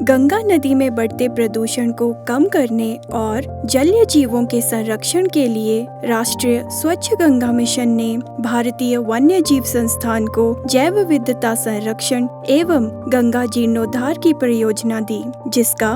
गंगा नदी में बढ़ते प्रदूषण को कम करने और जलीय जीवों के संरक्षण के लिए राष्ट्रीय स्वच्छ गंगा मिशन ने भारतीय वन्य जीव संस्थान को जैव विविधता संरक्षण एवं गंगा जीर्णोद्धार की परियोजना दी, जिसका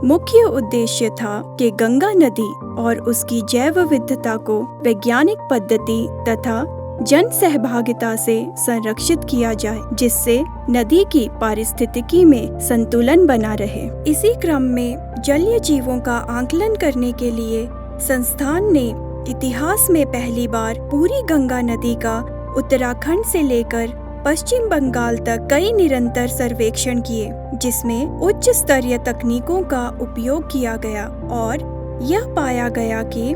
मुख्य उद्देश्य था कि गंगा नदी और उसकी जैव विविधता को वैज्ञानिक पद्धति तथा जन सहभागिता से संरक्षित किया जाए, जिससे नदी की पारिस्थितिकी में संतुलन बना रहे। इसी क्रम में जलीय जीवों का आकलन करने के लिए संस्थान ने इतिहास में पहली बार पूरी गंगा नदी का उत्तराखंड से लेकर पश्चिम बंगाल तक कई निरंतर सर्वेक्षण किए, जिसमें उच्च स्तरीय तकनीकों का उपयोग किया गया और यह पाया गया कि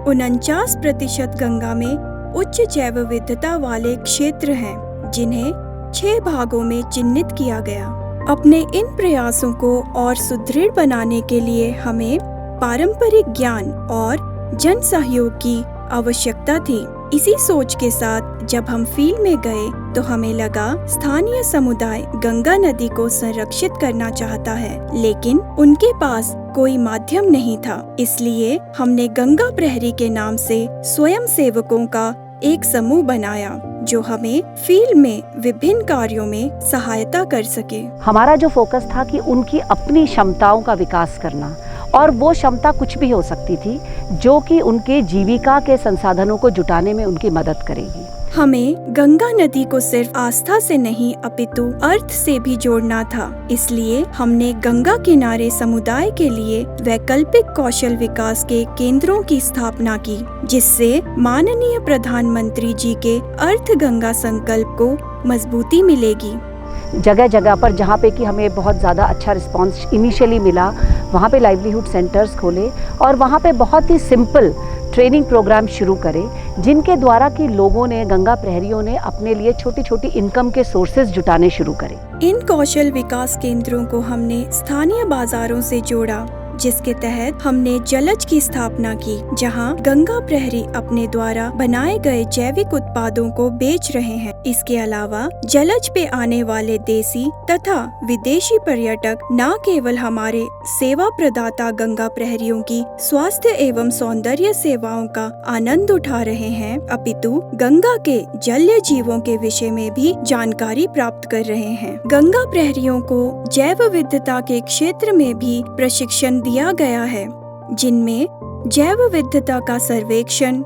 49% गंगा में उच्च जैव विविधता वाले क्षेत्र हैं, जिन्हें 6 भागों में चिन्हित किया गया। अपने इन प्रयासों को और सुदृढ़ बनाने के लिए हमें पारंपरिक ज्ञान और जन सहयोग की आवश्यकता थी। इसी सोच के साथ जब हम फील्ड में गए तो हमें लगा स्थानीय समुदाय गंगा नदी को संरक्षित करना चाहता है, लेकिन उनके पास कोई माध्यम नहीं था। इसलिए हमने गंगा प्रहरी के नाम से स्वयं सेवकों का एक समूह बनाया, जो हमें फील्ड में विभिन्न कार्यों में सहायता कर सके। हमारा जो फोकस था कि उनकी अपनी क्षमताओं का विकास करना, और वो क्षमता कुछ भी हो सकती थी जो कि उनके जीविका के संसाधनों को जुटाने में उनकी मदद करेगी। हमें गंगा नदी को सिर्फ आस्था से नहीं अपितु अर्थ से भी जोड़ना था। इसलिए हमने गंगा किनारे समुदाय के लिए वैकल्पिक कौशल विकास के केंद्रों की स्थापना की, जिससे माननीय प्रधानमंत्री जी के अर्थ गंगा संकल्प को मजबूती मिलेगी। जगह जगह पर जहाँ पे कि हमें बहुत ज़्यादा अच्छा रिस्पांस इनिशियली मिला, वहाँ पे लाइवलीहुड सेंटर्स खोले और वहाँ पे बहुत ही सिंपल ट्रेनिंग प्रोग्राम शुरू करे, जिनके द्वारा कि लोगों ने, गंगा प्रहरियों ने अपने लिए छोटी छोटी इनकम के सोर्सेज जुटाने शुरू करे। इन कौशल विकास केंद्रों को हमने स्थानीय बाजारों से जोड़ा, जिसके तहत हमने जलज की स्थापना की, जहां गंगा प्रहरी अपने द्वारा बनाए गए जैविक उत्पादों को बेच रहे हैं। इसके अलावा जलज पे आने वाले देसी तथा विदेशी पर्यटक न केवल हमारे सेवा प्रदाता गंगा प्रहरियों की स्वास्थ्य एवं सौंदर्य सेवाओं का आनंद उठा रहे हैं, अपितु गंगा के जलीय जीवों के विषय में भी जानकारी प्राप्त कर रहे हैं। गंगा प्रहरियों को जैव विविधता के क्षेत्र में भी प्रशिक्षण दिया गया है, जिनमें जैव विविधता का सर्वेक्षण,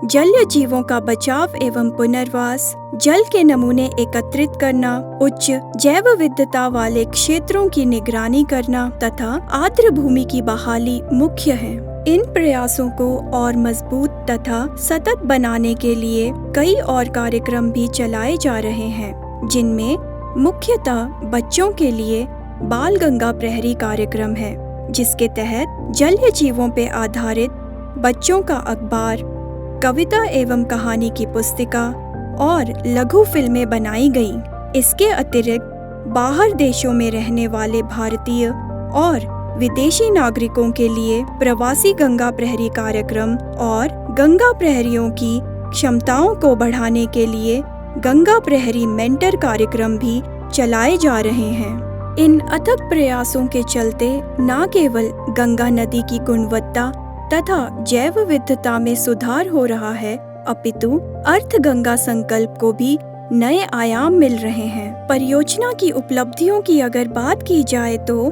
जलीय जीवों का बचाव एवं पुनर्वास, जल के नमूने एकत्रित करना, उच्च जैव विविधता वाले क्षेत्रों की निगरानी करना तथा आर्द्र भूमि की बहाली मुख्य है। इन प्रयासों को और मजबूत तथा सतत बनाने के लिए कई और कार्यक्रम भी चलाए जा रहे हैं, जिनमें मुख्यतः बच्चों के लिए बाल गंगा प्रहरी कार्यक्रम है, जिसके तहत जलीय जीवों पे आधारित बच्चों का अखबार, कविता एवं कहानी की पुस्तिका और लघु फिल्में बनाई गईं। इसके अतिरिक्त बाहर देशों में रहने वाले भारतीय और विदेशी नागरिकों के लिए प्रवासी गंगा प्रहरी कार्यक्रम और गंगा प्रहरियों की क्षमताओं को बढ़ाने के लिए गंगा प्रहरी मेंटर कार्यक्रम भी चलाए जा रहे हैं। इन अथक प्रयासों के चलते न केवल गंगा नदी की गुणवत्ता तथा जैव विविधता में सुधार हो रहा है, अपितु अर्थ गंगा संकल्प को भी नए आयाम मिल रहे हैं। परियोजना की उपलब्धियों की अगर बात की जाए तो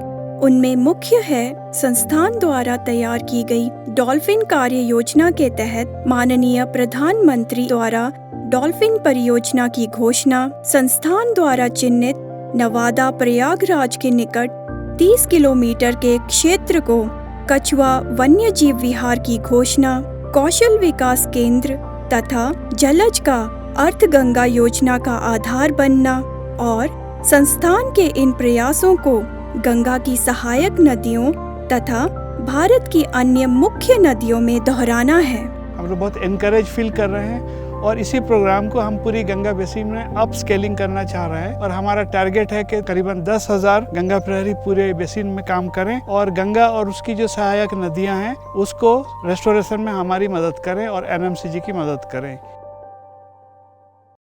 उनमें मुख्य है संस्थान द्वारा तैयार की गई डॉल्फिन कार्य योजना के तहत माननीय प्रधानमंत्री द्वारा डॉल्फिन परियोजना की घोषणा, संस्थान द्वारा चिन्हित नवादा प्रयागराज के निकट 30 किलोमीटर के क्षेत्र को कछुआ वन्य जीव विहार की घोषणा, कौशल विकास केंद्र तथा जलज का अर्थ गंगा योजना का आधार बनना और संस्थान के इन प्रयासों को गंगा की सहायक नदियों तथा भारत की अन्य मुख्य नदियों में दोहराना है। हम लोग बहुत एनकरेज फील कर रहे हैं और इसी प्रोग्राम को हम पूरी गंगा बेसिन में अप स्केलिंग करना चाह रहे हैं और हमारा टारगेट है कि करीबन 10,000 गंगा प्रहरी पूरे बेसिन में काम करें और गंगा और उसकी जो सहायक नदियां हैं उसको रेस्टोरेशन में हमारी मदद करें और एनएमसीजी की मदद करें।